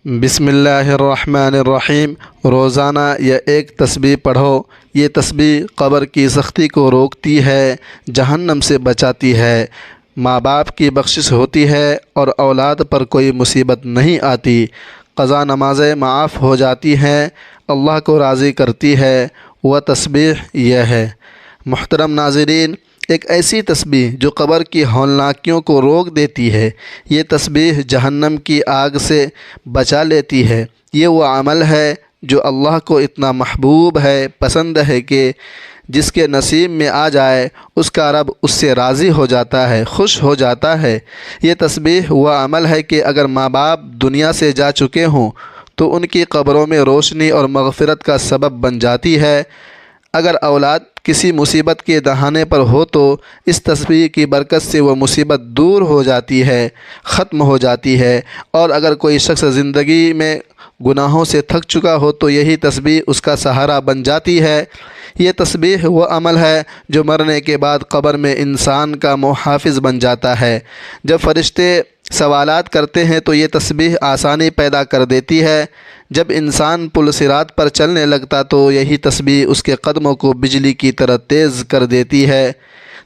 بسم اللہ الرحمن الرحیم۔ روزانہ یہ ایک تسبیح پڑھو۔ یہ تسبیح قبر کی سختی کو روکتی ہے، جہنم سے بچاتی ہے، ماں باپ کی بخشش ہوتی ہے اور اولاد پر کوئی مصیبت نہیں آتی، قضا نمازیں معاف ہو جاتی ہیں، اللہ کو راضی کرتی ہے۔ وہ تسبیح یہ ہے۔ محترم ناظرین، ایک ایسی تسبیح جو قبر کی ہولناکیوں کو روک دیتی ہے۔ یہ تسبیح جہنم کی آگ سے بچا لیتی ہے۔ یہ وہ عمل ہے جو اللہ کو اتنا محبوب ہے، پسند ہے کہ جس کے نصیب میں آ جائے اس کا رب اس سے راضی ہو جاتا ہے، خوش ہو جاتا ہے۔ یہ تسبیح وہ عمل ہے کہ اگر ماں باپ دنیا سے جا چکے ہوں تو ان کی قبروں میں روشنی اور مغفرت کا سبب بن جاتی ہے۔ اگر اولاد کسی مصیبت کے دہانے پر ہو تو اس تسبیح کی برکت سے وہ مصیبت دور ہو جاتی ہے، ختم ہو جاتی ہے۔ اور اگر کوئی شخص زندگی میں گناہوں سے تھک چکا ہو تو یہی تسبیح اس کا سہارا بن جاتی ہے۔ یہ تسبیح وہ عمل ہے جو مرنے کے بعد قبر میں انسان کا محافظ بن جاتا ہے۔ جب فرشتے سوالات کرتے ہیں تو یہ تسبیح آسانی پیدا کر دیتی ہے۔ جب انسان پل صراط پر چلنے لگتا تو یہی تسبیح اس کے قدموں کو بجلی کی طرح تیز کر دیتی ہے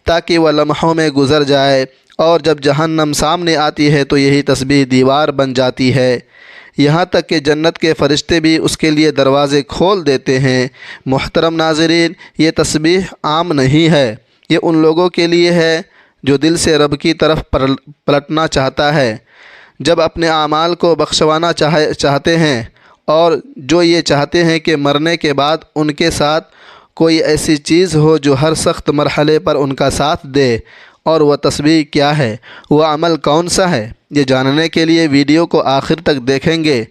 تاکہ وہ لمحوں میں گزر جائے، اور جب جہنم سامنے آتی ہے تو یہی تسبیح دیوار بن جاتی ہے، یہاں تک کہ جنت کے فرشتے بھی اس کے لیے دروازے کھول دیتے ہیں۔ محترم ناظرین، یہ تسبیح عام نہیں ہے، یہ ان لوگوں کے لیے ہے جو دل سے رب کی طرف پلٹنا چاہتا ہے، جب اپنے اعمال کو بخشوانا چاہتے ہیں، اور جو یہ چاہتے ہیں کہ مرنے کے بعد ان کے ساتھ کوئی ایسی چیز ہو جو ہر سخت مرحلے پر ان کا ساتھ دے۔ اور وہ تسبیح کیا ہے، وہ عمل کون سا ہے، یہ جاننے کے لیے ویڈیو کو آخر تک دیکھیں گے،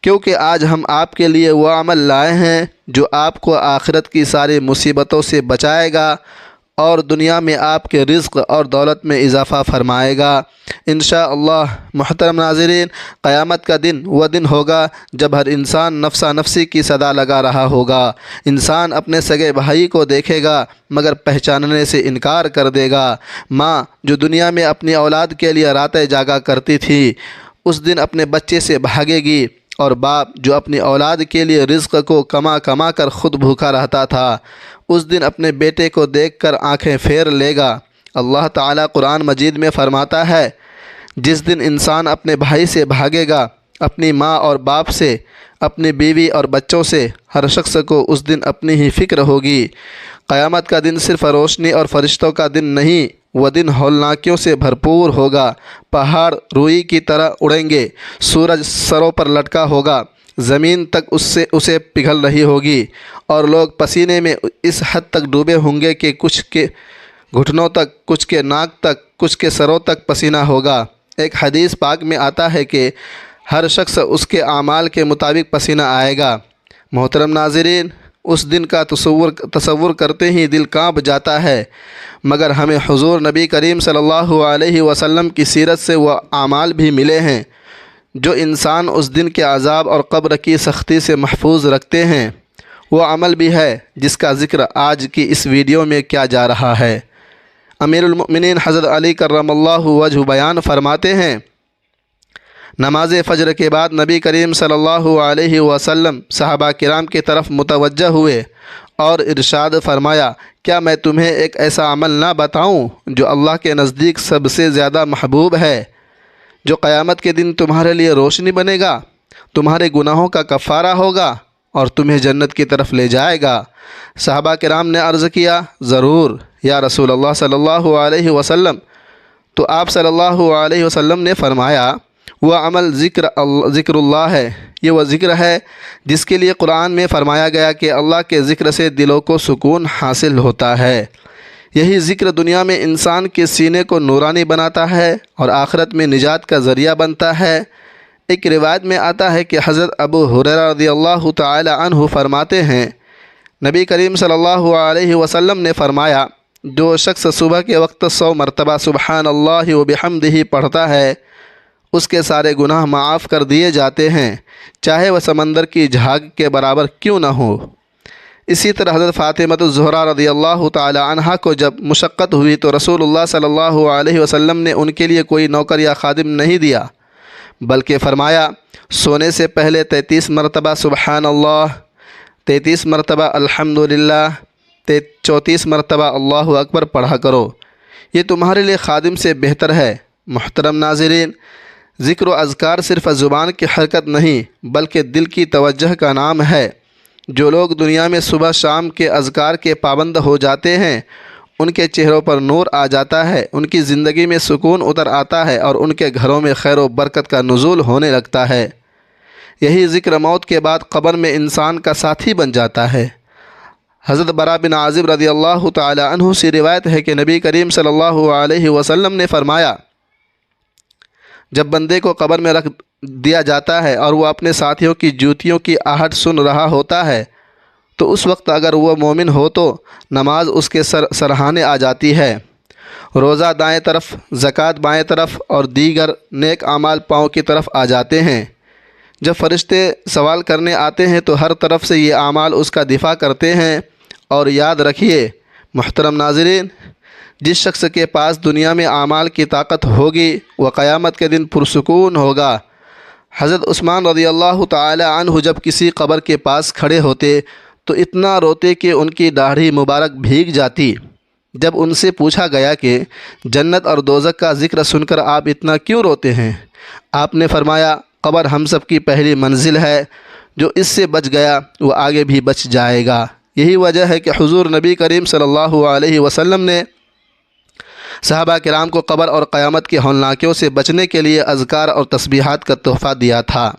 کیونکہ آج ہم آپ کے لیے وہ عمل لائے ہیں جو آپ کو آخرت کی ساری مصیبتوں سے بچائے گا اور دنیا میں آپ کے رزق اور دولت میں اضافہ فرمائے گا انشاءاللہ۔ محترم ناظرین، قیامت کا دن وہ دن ہوگا جب ہر انسان نفسا نفسی کی صدا لگا رہا ہوگا۔ انسان اپنے سگے بھائی کو دیکھے گا مگر پہچاننے سے انکار کر دے گا۔ ماں جو دنیا میں اپنی اولاد کے لیے راتیں جاگا کرتی تھی اس دن اپنے بچے سے بھاگے گی، اور باپ جو اپنی اولاد کے لیے رزق کو کما کما کر خود بھوکا رہتا تھا اس دن اپنے بیٹے کو دیکھ کر آنکھیں پھیر لے گا۔ اللہ تعالیٰ قرآن مجید میں فرماتا ہے، جس دن انسان اپنے بھائی سے بھاگے گا، اپنی ماں اور باپ سے، اپنی بیوی اور بچوں سے، ہر شخص کو اس دن اپنی ہی فکر ہوگی۔ قیامت کا دن صرف روشنی اور فرشتوں کا دن نہیں، وہ دن ہولناکیوں سے بھرپور ہوگا۔ پہاڑ روئی کی طرح اڑیں گے، سورج سروں پر لٹکا ہوگا، زمین تک اسے پگھل رہی ہوگی، اور لوگ پسینے میں اس حد تک ڈوبے ہوں گے کہ کچھ کے گھٹنوں تک، کچھ کے ناک تک، کچھ کے سروں تک پسینہ ہوگا۔ ایک حدیث پاک میں آتا ہے کہ ہر شخص اس کے اعمال کے مطابق پسینہ آئے گا۔ محترم ناظرین، اس دن کا تصور کرتے ہی دل کانپ جاتا ہے، مگر ہمیں حضور نبی کریم صلی اللہ علیہ وسلم کی سیرت سے وہ اعمال بھی ملے ہیں جو انسان اس دن کے عذاب اور قبر کی سختی سے محفوظ رکھتے ہیں۔ وہ عمل بھی ہے جس کا ذکر آج کی اس ویڈیو میں کیا جا رہا ہے۔ امیر المؤمنین حضرت علی کرم اللہ وجہ بیان فرماتے ہیں، نماز فجر کے بعد نبی کریم صلی اللہ علیہ وسلم صحابہ کرام کی طرف متوجہ ہوئے اور ارشاد فرمایا، کیا میں تمہیں ایک ایسا عمل نہ بتاؤں جو اللہ کے نزدیک سب سے زیادہ محبوب ہے، جو قیامت کے دن تمہارے لیے روشنی بنے گا، تمہارے گناہوں کا کفارہ ہوگا اور تمہیں جنت کی طرف لے جائے گا؟ صحابہ کرام نے عرض کیا، ضرور یا رسول اللہ صلی اللہ علیہ وسلم۔ تو آپ صلی اللہ علیہ وسلم نے فرمایا، وہ عمل ذکر اللہ ہے۔ یہ وہ ذکر ہے جس کے لیے قرآن میں فرمایا گیا کہ اللہ کے ذکر سے دلوں کو سکون حاصل ہوتا ہے۔ یہی ذکر دنیا میں انسان کے سینے کو نورانی بناتا ہے اور آخرت میں نجات کا ذریعہ بنتا ہے۔ ایک روایت میں آتا ہے کہ حضرت ابو ہریرہ رضی اللہ تعالی عنہ فرماتے ہیں، نبی کریم صلی اللہ علیہ وسلم نے فرمایا، جو شخص صبح کے وقت 100 مرتبہ سبحان اللہ وبحمدہ پڑھتا ہے اس کے سارے گناہ معاف کر دیے جاتے ہیں، چاہے وہ سمندر کی جھاگ کے برابر کیوں نہ ہو۔ اسی طرح حضرت فاطمہ الزہرا رضی اللہ تعالی عنہا کو جب مشقت ہوئی تو رسول اللہ صلی اللہ علیہ وسلم نے ان کے لیے کوئی نوکر یا خادم نہیں دیا، بلکہ فرمایا سونے سے پہلے 33 مرتبہ سبحان اللہ، 33 مرتبہ الحمدللہ، 34 مرتبہ اللہ اکبر پڑھا کرو، یہ تمہارے لیے خادم سے بہتر ہے۔ محترم ناظرین، ذکر و اذکار صرف زبان کی حرکت نہیں بلکہ دل کی توجہ کا نام ہے۔ جو لوگ دنیا میں صبح شام کے اذکار کے پابند ہو جاتے ہیں ان کے چہروں پر نور آ جاتا ہے، ان کی زندگی میں سکون اتر آتا ہے اور ان کے گھروں میں خیر و برکت کا نزول ہونے لگتا ہے۔ یہی ذکر موت کے بعد قبر میں انسان کا ساتھی بن جاتا ہے۔ حضرت برا بن عازب رضی اللہ تعالی عنہ سے روایت ہے کہ نبی کریم صلی اللہ علیہ وسلم نے فرمایا، جب بندے کو قبر میں رکھ دیا جاتا ہے اور وہ اپنے ساتھیوں کی جوتیوں کی آہٹ سن رہا ہوتا ہے تو اس وقت اگر وہ مومن ہو تو نماز اس کے سرہانے آ جاتی ہے، روزہ دائیں طرف، زکوٰۃ بائیں طرف اور دیگر نیک اعمال پاؤں کی طرف آ جاتے ہیں۔ جب فرشتے سوال کرنے آتے ہیں تو ہر طرف سے یہ اعمال اس کا دفاع کرتے ہیں۔ اور یاد رکھیے محترم ناظرین، جس شخص کے پاس دنیا میں اعمال کی طاقت ہوگی وہ قیامت کے دن پرسکون ہوگا۔ حضرت عثمان رضی اللہ تعالی عنہ جب کسی قبر کے پاس کھڑے ہوتے تو اتنا روتے کہ ان کی داڑھی مبارک بھیگ جاتی۔ جب ان سے پوچھا گیا کہ جنت اور دوزخ کا ذکر سن کر آپ اتنا کیوں روتے ہیں؟ آپ نے فرمایا، قبر ہم سب کی پہلی منزل ہے، جو اس سے بچ گیا وہ آگے بھی بچ جائے گا۔ یہی وجہ ہے کہ حضور نبی کریم صلی اللہ علیہ وسلم نے صحابہ کرام کو قبر اور قیامت کی ہولناکیوں سے بچنے کے لیے اذکار اور تسبیحات کا تحفہ دیا تھا۔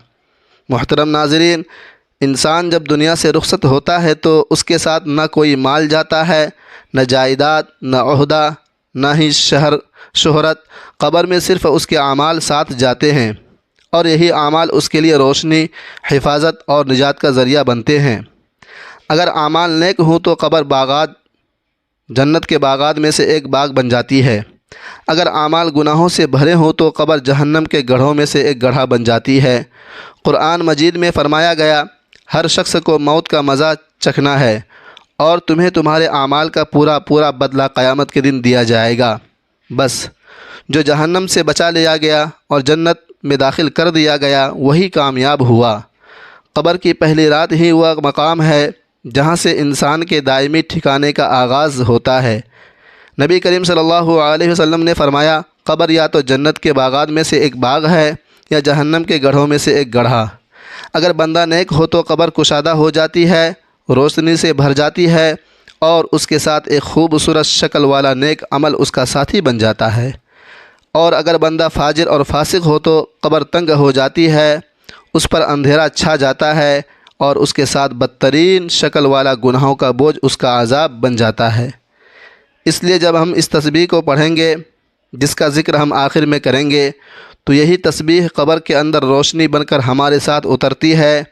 محترم ناظرین، انسان جب دنیا سے رخصت ہوتا ہے تو اس کے ساتھ نہ کوئی مال جاتا ہے، نہ جائیداد، نہ عہدہ، نہ ہی شہرت۔ قبر میں صرف اس کے اعمال ساتھ جاتے ہیں اور یہی اعمال اس کے لیے روشنی، حفاظت اور نجات کا ذریعہ بنتے ہیں۔ اگر اعمال نیک ہوں تو قبر باغات، جنت کے باغات میں سے ایک باغ بن جاتی ہے۔ اگر اعمال گناہوں سے بھرے ہوں تو قبر جہنم کے گڑھوں میں سے ایک گڑھا بن جاتی ہے۔ قرآن مجید میں فرمایا گیا، ہر شخص کو موت کا مزہ چکھنا ہے اور تمہیں تمہارے اعمال کا پورا بدلہ قیامت کے دن دیا جائے گا۔ بس جو جہنم سے بچا لیا گیا اور جنت میں داخل کر دیا گیا وہی کامیاب ہوا۔ قبر کی پہلی رات ہی وہ مقام ہے جہاں سے انسان کے دائمی ٹھکانے کا آغاز ہوتا ہے۔ نبی کریم صلی اللہ علیہ وسلم نے فرمایا، قبر یا تو جنت کے باغات میں سے ایک باغ ہے یا جہنم کے گڑھوں میں سے ایک گڑھا۔ اگر بندہ نیک ہو تو قبر کشادہ ہو جاتی ہے، روشنی سے بھر جاتی ہے اور اس کے ساتھ ایک خوبصورت شکل والا نیک عمل اس کا ساتھی بن جاتا ہے۔ اور اگر بندہ فاجر اور فاسق ہو تو قبر تنگ ہو جاتی ہے، اس پر اندھیرا چھا جاتا ہے اور اس کے ساتھ بدترین شکل والا گناہوں کا بوجھ اس کا عذاب بن جاتا ہے۔ اس لیے جب ہم اس تسبیح کو پڑھیں گے جس کا ذکر ہم آخر میں کریں گے تو یہی تسبیح قبر کے اندر روشنی بن کر ہمارے ساتھ اترتی ہے۔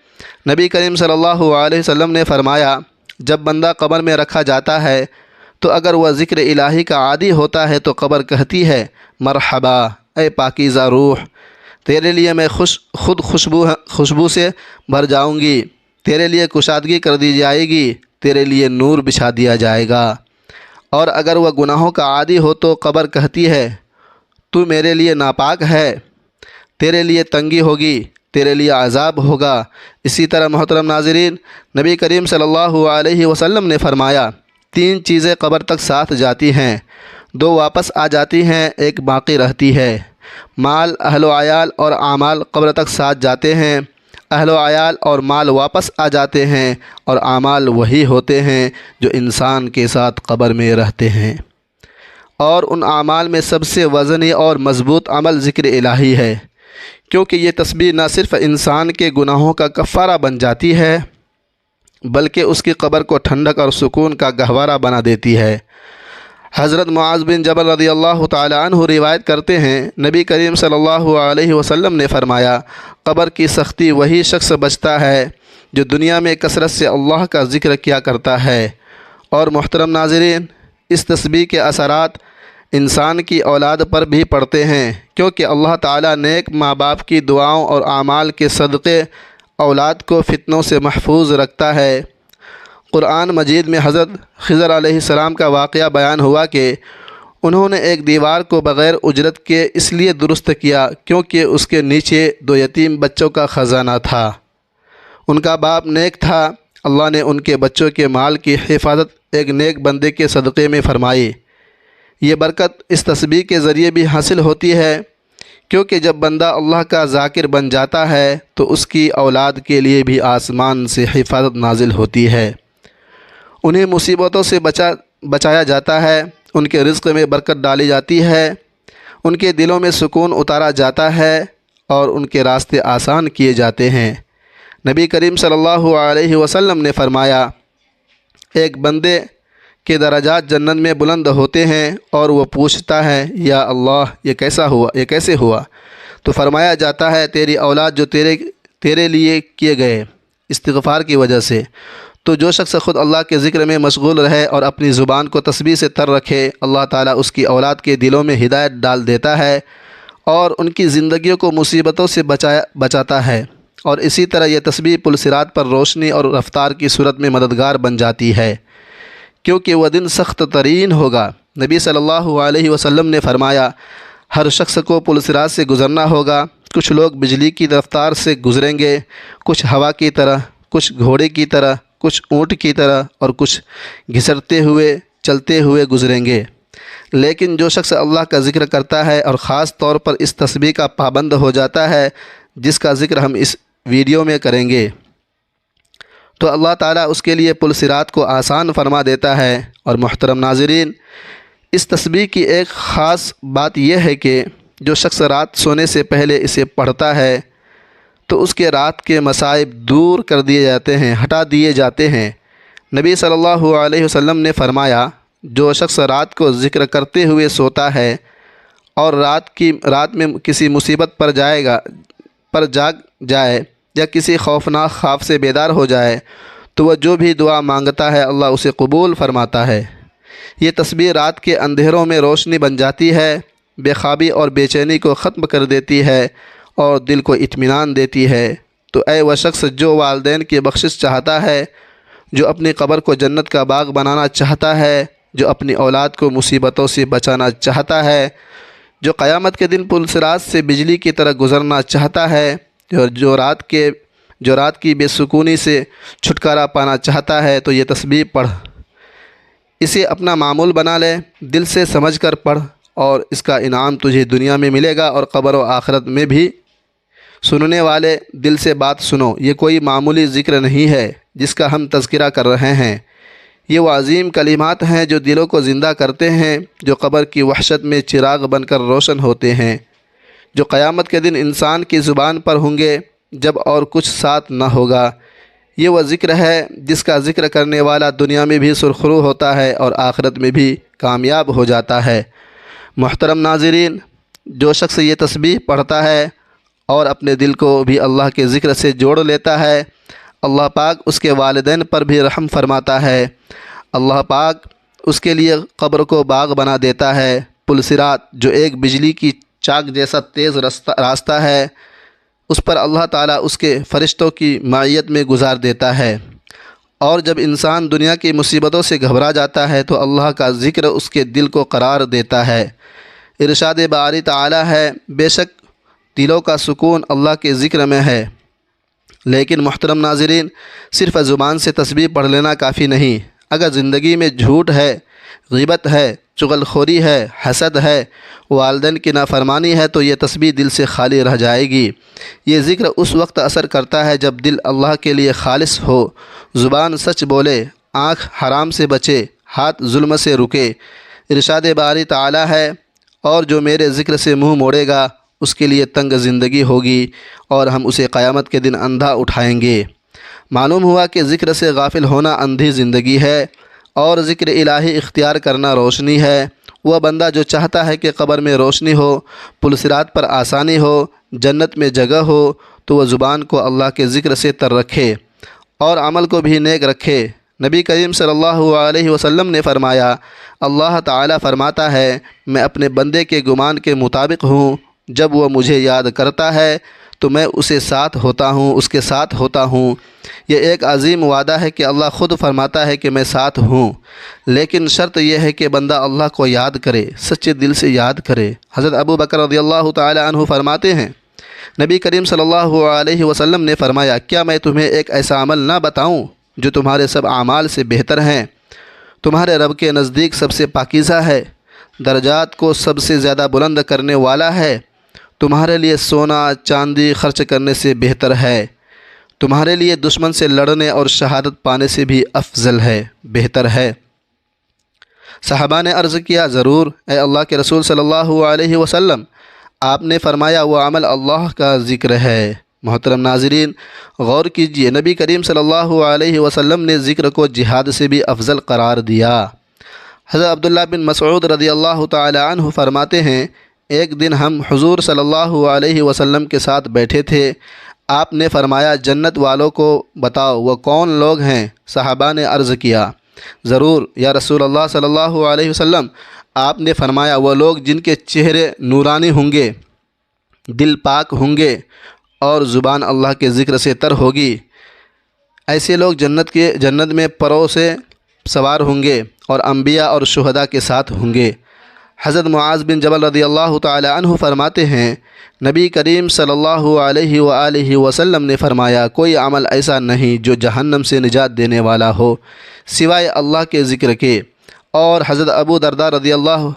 نبی کریم صلی اللہ علیہ وسلم نے فرمایا، جب بندہ قبر میں رکھا جاتا ہے تو اگر وہ ذکر الہی کا عادی ہوتا ہے تو قبر کہتی ہے، مرحبا اے پاکیزہ روح، تیرے لیے میں خود خوشبو سے بھر جاؤں گی، تیرے لیے کشادگی کر دی جائے گی، تیرے لیے نور بچھا دیا جائے گا۔ اور اگر وہ گناہوں کا عادی ہو تو قبر کہتی ہے، تو میرے لیے ناپاک ہے، تیرے لیے تنگی ہوگی، تیرے لیے عذاب ہوگا۔ اسی طرح محترم ناظرین، نبی کریم صلی اللہ علیہ وسلم نے فرمایا، 3 چیزیں قبر تک ساتھ جاتی ہیں، 2 واپس آ جاتی ہیں، ایک باقی رہتی ہے۔ مال، اہل و عیال اور اعمال قبر تک ساتھ جاتے ہیں، اہل و عیال اور مال واپس آ جاتے ہیں اور اعمال وہی ہوتے ہیں جو انسان کے ساتھ قبر میں رہتے ہیں۔ اور ان اعمال میں سب سے وزنی اور مضبوط عمل ذکر الہی ہے، کیونکہ یہ تسبیح نہ صرف انسان کے گناہوں کا کفارہ بن جاتی ہے بلکہ اس کی قبر کو ٹھنڈک اور سکون کا گہوارہ بنا دیتی ہے۔ حضرت معاذ بن جبل رضی اللہ تعالی عنہ روایت کرتے ہیں، نبی کریم صلی اللہ علیہ وسلم نے فرمایا، قبر کی سختی وہی شخص بچتا ہے جو دنیا میں کثرت سے اللہ کا ذکر کیا کرتا ہے۔ اور محترم ناظرین، اس تسبیح کے اثرات انسان کی اولاد پر بھی پڑتے ہیں، کیونکہ اللہ تعالیٰ نیک ماں باپ کی دعاؤں اور اعمال کے صدقے اولاد کو فتنوں سے محفوظ رکھتا ہے۔ قرآن مجید میں حضرت خضر علیہ السلام کا واقعہ بیان ہوا کہ انہوں نے ایک دیوار کو بغیر اجرت کے اس لیے درست کیا کیونکہ اس کے نیچے 2 یتیم بچوں کا خزانہ تھا۔ ان کا باپ نیک تھا، اللہ نے ان کے بچوں کے مال کی حفاظت ایک نیک بندے کے صدقے میں فرمائی۔ یہ برکت اس تسبیح کے ذریعے بھی حاصل ہوتی ہے، کیونکہ جب بندہ اللہ کا ذاکر بن جاتا ہے تو اس کی اولاد کے لیے بھی آسمان سے حفاظت نازل ہوتی ہے، انہیں مصیبتوں سے بچایا جاتا ہے، ان کے رزق میں برکت ڈالی جاتی ہے، ان کے دلوں میں سکون اتارا جاتا ہے اور ان کے راستے آسان کیے جاتے ہیں۔ نبی کریم صلی اللہ علیہ وسلم نے فرمایا، ایک بندے کے درجات جنت میں بلند ہوتے ہیں اور وہ پوچھتا ہے، یا اللہ یہ کیسے ہوا؟ تو فرمایا جاتا ہے، تیری اولاد جو تیرے لیے کیے گئے استغفار کی وجہ سے۔ تو جو شخص خود اللہ کے ذکر میں مشغول رہے اور اپنی زبان کو تسبیح سے تر رکھے، اللہ تعالیٰ اس کی اولاد کے دلوں میں ہدایت ڈال دیتا ہے اور ان کی زندگیوں کو مصیبتوں سے بچاتا ہے، اور اسی طرح یہ تسبیح پل صراط پر روشنی اور رفتار کی صورت میں مددگار بن جاتی ہے، کیونکہ وہ دن سخت ترین ہوگا۔ نبی صلی اللہ علیہ وسلم نے فرمایا، ہر شخص کو پل صراط سے گزرنا ہوگا، کچھ لوگ بجلی کی رفتار سے گزریں گے، کچھ ہوا کی طرح، کچھ گھوڑے کی طرح، کچھ اونٹ کی طرح اور کچھ گھسٹتے ہوئے چلتے ہوئے گزریں گے، لیکن جو شخص اللہ کا ذکر کرتا ہے اور خاص طور پر اس تسبیح کا پابند ہو جاتا ہے جس کا ذکر ہم اس ویڈیو میں کریں گے، تو اللہ تعالیٰ اس کے لیے پل صراط کو آسان فرما دیتا ہے۔ اور محترم ناظرین، اس تسبیح کی ایک خاص بات یہ ہے کہ جو شخص رات سونے سے پہلے اسے پڑھتا ہے تو اس کے رات کے مصائب دور کر دیے جاتے ہیں، ہٹا دیے جاتے ہیں۔ نبی صلی اللہ علیہ وسلم نے فرمایا، جو شخص رات کو ذکر کرتے ہوئے سوتا ہے اور رات میں کسی مصیبت پر جاگ جائے یا کسی خوفناک خواب سے بیدار ہو جائے تو وہ جو بھی دعا مانگتا ہے اللہ اسے قبول فرماتا ہے۔ یہ تسبیح رات کے اندھیروں میں روشنی بن جاتی ہے، بے خوابی اور بے چینی کو ختم کر دیتی ہے اور دل کو اطمینان دیتی ہے۔ تو اے وہ شخص جو والدین کی بخشش چاہتا ہے، جو اپنی قبر کو جنت کا باغ بنانا چاہتا ہے، جو اپنی اولاد کو مصیبتوں سے بچانا چاہتا ہے، جو قیامت کے دن پل صراط سے بجلی کی طرح گزرنا چاہتا ہے، اور جو رات کی بے سکونی سے چھٹکارا پانا چاہتا ہے، تو یہ تسبیح پڑھ، اسے اپنا معمول بنا لے، دل سے سمجھ کر پڑھ، اور اس کا انعام تجھے دنیا میں ملے گا اور قبر و آخرت میں بھی۔ سننے والے دل سے بات سنو، یہ کوئی معمولی ذکر نہیں ہے جس کا ہم تذکرہ کر رہے ہیں، یہ وہ عظیم کلمات ہیں جو دلوں کو زندہ کرتے ہیں، جو قبر کی وحشت میں چراغ بن کر روشن ہوتے ہیں، جو قیامت کے دن انسان کی زبان پر ہوں گے جب اور کچھ ساتھ نہ ہوگا۔ یہ وہ ذکر ہے جس کا ذکر کرنے والا دنیا میں بھی سرخرو ہوتا ہے اور آخرت میں بھی کامیاب ہو جاتا ہے۔ محترم ناظرین، جو شخص یہ تسبیح پڑھتا ہے اور اپنے دل کو بھی اللہ کے ذکر سے جوڑ لیتا ہے، اللہ پاک اس کے والدین پر بھی رحم فرماتا ہے، اللہ پاک اس کے لیے قبر کو باغ بنا دیتا ہے۔ پل صراط جو ایک بجلی کی چاک جیسا تیز راستہ ہے، اس پر اللہ تعالیٰ اس کے فرشتوں کی معیت میں گزار دیتا ہے، اور جب انسان دنیا کی مصیبتوں سے گھبرا جاتا ہے تو اللہ کا ذکر اس کے دل کو قرار دیتا ہے۔ ارشاد باری تعالیٰ ہے، بے شک دلوں کا سکون اللہ کے ذکر میں ہے۔ لیکن محترم ناظرین، صرف زبان سے تسبیح پڑھ لینا کافی نہیں، اگر زندگی میں جھوٹ ہے، غیبت ہے، چغل خوری ہے، حسد ہے، والدین کی نافرمانی ہے تو یہ تسبیح دل سے خالی رہ جائے گی۔ یہ ذکر اس وقت اثر کرتا ہے جب دل اللہ کے لیے خالص ہو، زبان سچ بولے، آنکھ حرام سے بچے، ہاتھ ظلم سے رکے۔ ارشاد باری تعالیٰ ہے، اور جو میرے ذکر سے منہ موڑے گا اس کے لیے تنگ زندگی ہوگی اور ہم اسے قیامت کے دن اندھا اٹھائیں گے۔ معلوم ہوا کہ ذکر سے غافل ہونا اندھی زندگی ہے اور ذکر الہی اختیار کرنا روشنی ہے۔ وہ بندہ جو چاہتا ہے کہ قبر میں روشنی ہو، پل صراط پر آسانی ہو، جنت میں جگہ ہو، تو وہ زبان کو اللہ کے ذکر سے تر رکھے اور عمل کو بھی نیک رکھے۔ نبی کریم صلی اللہ علیہ وسلم نے فرمایا، اللہ تعالیٰ فرماتا ہے، میں اپنے بندے کے گمان کے مطابق ہوں، جب وہ مجھے یاد کرتا ہے تو میں اس کے ساتھ ہوتا ہوں۔ یہ ایک عظیم وعدہ ہے کہ اللہ خود فرماتا ہے کہ میں ساتھ ہوں، لیکن شرط یہ ہے کہ بندہ اللہ کو یاد کرے، سچے دل سے یاد کرے۔ حضرت ابو بکر رضی اللہ تعالی عنہ فرماتے ہیں، نبی کریم صلی اللہ علیہ وسلم نے فرمایا، کیا میں تمہیں ایک ایسا عمل نہ بتاؤں جو تمہارے سب اعمال سے بہتر ہیں، تمہارے رب کے نزدیک سب سے پاکیزہ ہے، درجات کو سب سے زیادہ بلند کرنے والا ہے، تمہارے لیے سونا چاندی خرچ کرنے سے بہتر ہے، تمہارے لیے دشمن سے لڑنے اور شہادت پانے سے بھی افضل ہے، بہتر ہے۔ صحابہ نے عرض کیا، ضرور اے اللہ کے رسول صلی اللہ علیہ وسلم۔ آپ نے فرمایا، وہ عمل اللہ کا ذکر ہے۔ محترم ناظرین، غور کیجئے، نبی کریم صلی اللہ علیہ وسلم نے ذکر کو جہاد سے بھی افضل قرار دیا۔ حضرت عبداللہ بن مسعود رضی اللہ تعالی عنہ فرماتے ہیں، ایک دن ہم حضور صلی اللہ علیہ وسلم کے ساتھ بیٹھے تھے، آپ نے فرمایا، جنت والوں کو بتاؤ وہ کون لوگ ہیں؟ صحابہ نے عرض کیا، ضرور یا رسول اللہ صلی اللہ علیہ وسلم۔ آپ نے فرمایا، وہ لوگ جن کے چہرے نورانی ہوں گے، دل پاک ہوں گے اور زبان اللہ کے ذکر سے تر ہوگی، ایسے لوگ جنت میں پروں سے سوار ہوں گے اور انبیاء اور شہداء کے ساتھ ہوں گے۔ حضرت معاذ بن جبل رضی اللہ تعالی عنہ فرماتے ہیں، نبی کریم صلی اللہ علیہ وآلہ وسلم نے فرمایا، کوئی عمل ایسا نہیں جو جہنم سے نجات دینے والا ہو سوائے اللہ کے ذکر کے۔ اور حضرت ابو درداء رضی اللہ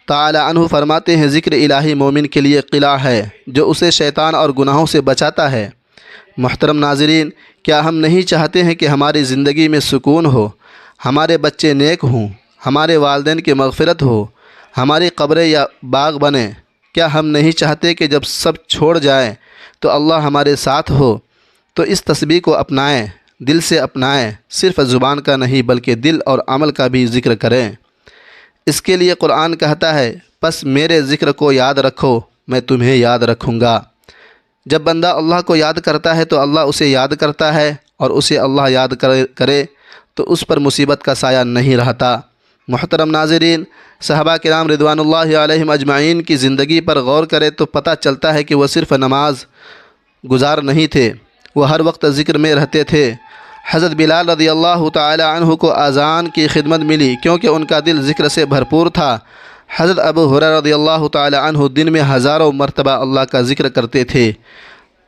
تعالی عنہ فرماتے ہیں، ذکر الہی مومن کے لیے قلعہ ہے جو اسے شیطان اور گناہوں سے بچاتا ہے۔ محترم ناظرین، کیا ہم نہیں چاہتے ہیں کہ ہماری زندگی میں سکون ہو، ہمارے بچے نیک ہوں، ہمارے والدین کی مغفرت ہو، ہماری قبریں یا باغ بنیں؟ کیا ہم نہیں چاہتے کہ جب سب چھوڑ جائیں تو اللہ ہمارے ساتھ ہو؟ تو اس تسبیح کو اپنائیں، دل سے اپنائیں، صرف زبان کا نہیں بلکہ دل اور عمل کا بھی ذکر کریں۔ اس کے لیے قرآن کہتا ہے، پس میرے ذکر کو یاد رکھو، میں تمہیں یاد رکھوں گا۔ جب بندہ اللہ کو یاد کرتا ہے تو اللہ اسے یاد کرتا ہے، اور اسے اللہ یاد کرے تو اس پر مصیبت کا سایہ نہیں رہتا۔ محترم ناظرین، صحابہ کرام رضوان اللہ علیہم اجمعین کی زندگی پر غور کرے تو پتہ چلتا ہے کہ وہ صرف نماز گزار نہیں تھے، وہ ہر وقت ذکر میں رہتے تھے۔ حضرت بلال رضی اللہ تعالی عنہ کو اذان کی خدمت ملی کیونکہ ان کا دل ذکر سے بھرپور تھا۔ حضرت ابو ہریرہ رضی اللہ تعالی عنہ دن میں ہزاروں مرتبہ اللہ کا ذکر کرتے تھے۔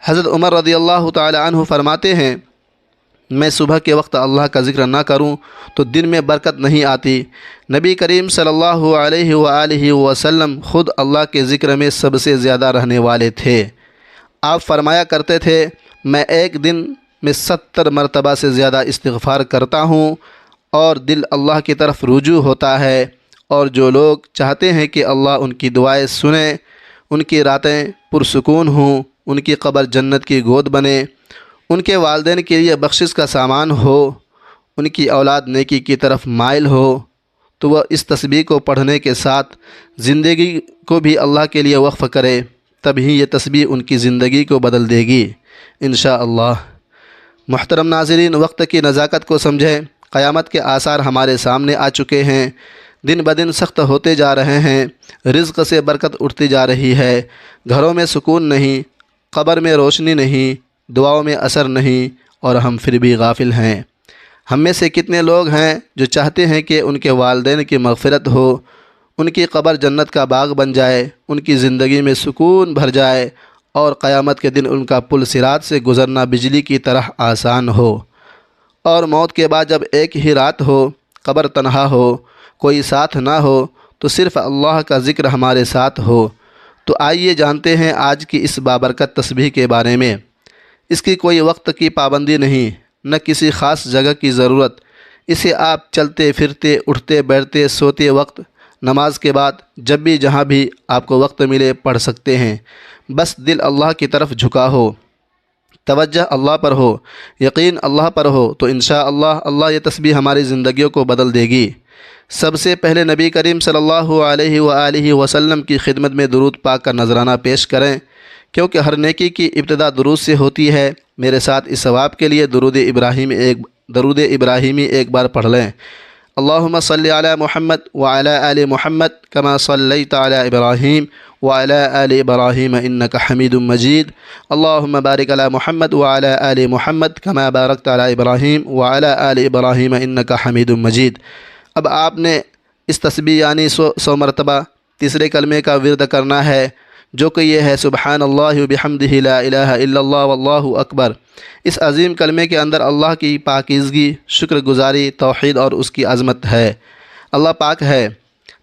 حضرت عمر رضی اللہ تعالی عنہ فرماتے ہیں، میں صبح کے وقت اللہ کا ذکر نہ کروں تو دن میں برکت نہیں آتی۔ نبی کریم صلی اللہ علیہ وآلہ وسلم خود اللہ کے ذکر میں سب سے زیادہ رہنے والے تھے۔ آپ فرمایا کرتے تھے، میں ایک دن میں 70 مرتبہ سے زیادہ استغفار کرتا ہوں، اور دل اللہ کی طرف رجوع ہوتا ہے، اور جو لوگ چاہتے ہیں کہ اللہ ان کی دعائیں سنیں، ان کی راتیں پرسکون ہوں، ان کی قبر جنت کی گود بنے، ان کے والدین کے لیے بخشش کا سامان ہو، ان کی اولاد نیکی کی طرف مائل ہو، تو وہ اس تسبیح کو پڑھنے کے ساتھ زندگی کو بھی اللہ کے لیے وقف کرے، تبھی یہ تسبیح ان کی زندگی کو بدل دے گی انشاءاللہ۔ محترم ناظرین، وقت کی نزاکت کو سمجھیں، قیامت کے آثار ہمارے سامنے آ چکے ہیں، دن بدن سخت ہوتے جا رہے ہیں، رزق سے برکت اٹھتی جا رہی ہے، گھروں میں سکون نہیں، قبر میں روشنی نہیں، دعاؤں میں اثر نہیں، اور ہم پھر بھی غافل ہیں۔ ہم میں سے کتنے لوگ ہیں جو چاہتے ہیں کہ ان کے والدین کی مغفرت ہو، ان کی قبر جنت کا باغ بن جائے، ان کی زندگی میں سکون بھر جائے، اور قیامت کے دن ان کا پل صراط سے گزرنا بجلی کی طرح آسان ہو، اور موت کے بعد جب ایک ہی رات ہو، قبر تنہا ہو، کوئی ساتھ نہ ہو، تو صرف اللہ کا ذکر ہمارے ساتھ ہو۔ تو آئیے جانتے ہیں آج کی اس بابرکت تسبیح کے بارے میں۔ اس کی کوئی وقت کی پابندی نہیں، نہ کسی خاص جگہ کی ضرورت۔ اسے آپ چلتے پھرتے، اٹھتے بیٹھتے، سوتے وقت، نماز کے بعد، جب بھی جہاں بھی آپ کو وقت ملے پڑھ سکتے ہیں۔ بس دل اللہ کی طرف جھکا ہو، توجہ اللہ پر ہو، یقین اللہ پر ہو، تو انشاءاللہ اللہ یہ تسبیح ہماری زندگیوں کو بدل دے گی۔ سب سے پہلے نبی کریم صلی اللہ علیہ وآلہ وسلم کی خدمت میں درود پاک کا نذرانہ پیش کریں، کیونکہ ہر نیکی کی ابتدا درود سے ہوتی ہے۔ میرے ساتھ اس ثواب کے لیے درود ابراہیمی ایک بار پڑھ لیں۔ اللهم صل على محمد وعلى آل محمد كما صليت على إبراهيم وعلى آل إبراهيم إنك حميد مجيد. اللهم بارك على محمد وعلى آل محمد كما باركت على إبراهيم وعلى آل إبراهيم إنك حميد مجيد. اب آپ نے اس تسبیح یعنی 100 مرتبہ تیسرے کلمے کا ورد کرنا ہے، جو کہ یہ ہے سبحان اللہ وبحمدہ لا الہ الا اللہ واللہ اکبر. اس عظیم کلمے کے اندر اللہ کی پاکیزگی، شکر گزاری، توحید اور اس کی عظمت ہے. اللہ پاک ہے،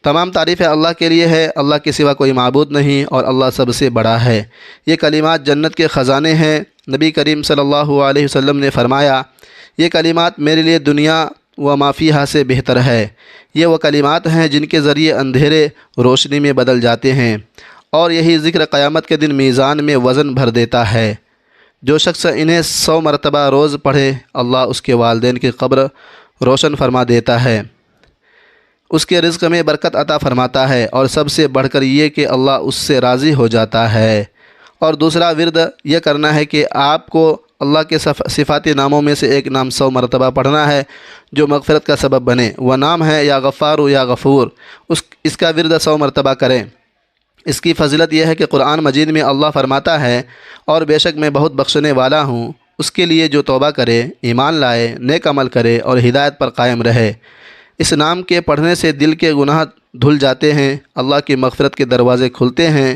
تمام تعریفیں اللہ کے لیے ہے، اللہ کے سوا کوئی معبود نہیں اور اللہ سب سے بڑا ہے. یہ کلمات جنت کے خزانے ہیں. نبی کریم صلی اللہ علیہ وسلم نے فرمایا، یہ کلمات میرے لیے دنیا و ما فیہا سے بہتر ہے. یہ وہ کلمات ہیں جن کے ذریعے اندھیرے روشنی میں بدل جاتے ہیں، اور یہی ذکر قیامت کے دن میزان میں وزن بھر دیتا ہے. جو شخص انہیں 100 مرتبہ روز پڑھے، اللہ اس کے والدین کی قبر روشن فرما دیتا ہے، اس کے رزق میں برکت عطا فرماتا ہے، اور سب سے بڑھ کر یہ کہ اللہ اس سے راضی ہو جاتا ہے. اور دوسرا ورد یہ کرنا ہے کہ آپ کو اللہ کے صفاتی ناموں میں سے ایک نام 100 مرتبہ پڑھنا ہے جو مغفرت کا سبب بنے. وہ نام ہے یا غفار یا غفور. اس کا ورد 100 مرتبہ کریں. اس کی فضیلت یہ ہے کہ قرآن مجید میں اللہ فرماتا ہے، اور بے شک میں بہت بخشنے والا ہوں اس کے لیے جو توبہ کرے، ایمان لائے، نیک عمل کرے اور ہدایت پر قائم رہے. اس نام کے پڑھنے سے دل کے گناہ دھل جاتے ہیں، اللہ کی مغفرت کے دروازے کھلتے ہیں.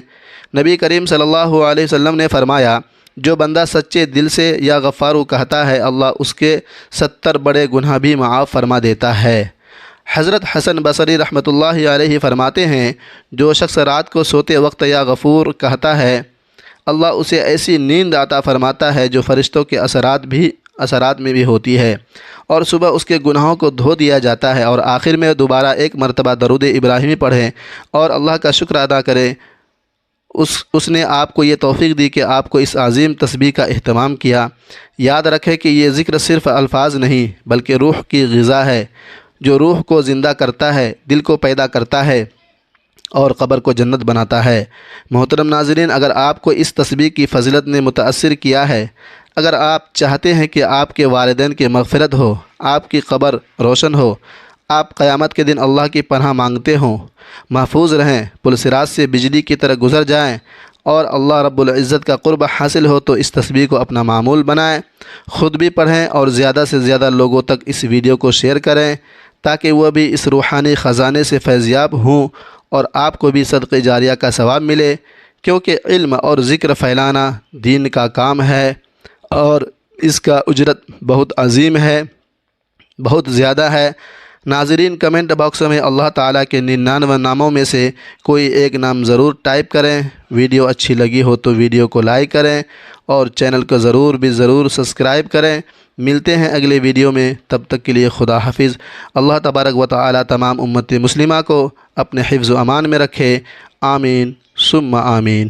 نبی کریم صلی اللہ علیہ وسلم نے فرمایا، جو بندہ سچے دل سے یا غفارو کہتا ہے، اللہ اس کے 70 بڑے گناہ بھی معاف فرما دیتا ہے. حضرت حسن بصری رحمۃ اللہ علیہ فرماتے ہیں، جو شخص رات کو سوتے وقت یا غفور کہتا ہے، اللہ اسے ایسی نیند عطا فرماتا ہے جو فرشتوں کے اثرات میں بھی ہوتی ہے، اور صبح اس کے گناہوں کو دھو دیا جاتا ہے. اور آخر میں دوبارہ ایک مرتبہ درود ابراہیمی پڑھیں اور اللہ کا شکر ادا کریں. اس نے آپ کو یہ توفیق دی کہ آپ کو اس عظیم تسبیح کا اہتمام کیا. یاد رکھیں کہ یہ ذکر صرف الفاظ نہیں بلکہ روح کی غذا ہے، جو روح کو زندہ کرتا ہے، دل کو پیدا کرتا ہے اور قبر کو جنت بناتا ہے. محترم ناظرین، اگر آپ کو اس تسبیح کی فضیلت نے متاثر کیا ہے، اگر آپ چاہتے ہیں کہ آپ کے والدین کی مغفرت ہو، آپ کی قبر روشن ہو، آپ قیامت کے دن اللہ کی پناہ مانگتے ہوں، محفوظ رہیں، پل صراط سے بجلی کی طرح گزر جائیں اور اللہ رب العزت کا قرب حاصل ہو، تو اس تسبیح کو اپنا معمول بنائیں، خود بھی پڑھیں اور زیادہ سے زیادہ لوگوں تک اس ویڈیو کو شیئر کریں تاکہ وہ بھی اس روحانی خزانے سے فیضیاب ہوں اور آپ کو بھی صدقہ جاریہ کا ثواب ملے. کیونکہ علم اور ذکر پھیلانا دین کا کام ہے اور اس کا اجرت بہت عظیم ہے، بہت زیادہ ہے. ناظرین، کمنٹ باکس میں اللہ تعالیٰ کے 99 ناموں میں سے کوئی ایک نام ضرور ٹائپ کریں. ویڈیو اچھی لگی ہو تو ویڈیو کو لائک کریں اور چینل کو ضرور سبسکرائب کریں. ملتے ہیں اگلے ویڈیو میں، تب تک کے لیے خدا حافظ. اللہ تبارک و تعالیٰ تمام امت مسلمہ کو اپنے حفظ و امان میں رکھے. آمین ثم آمین.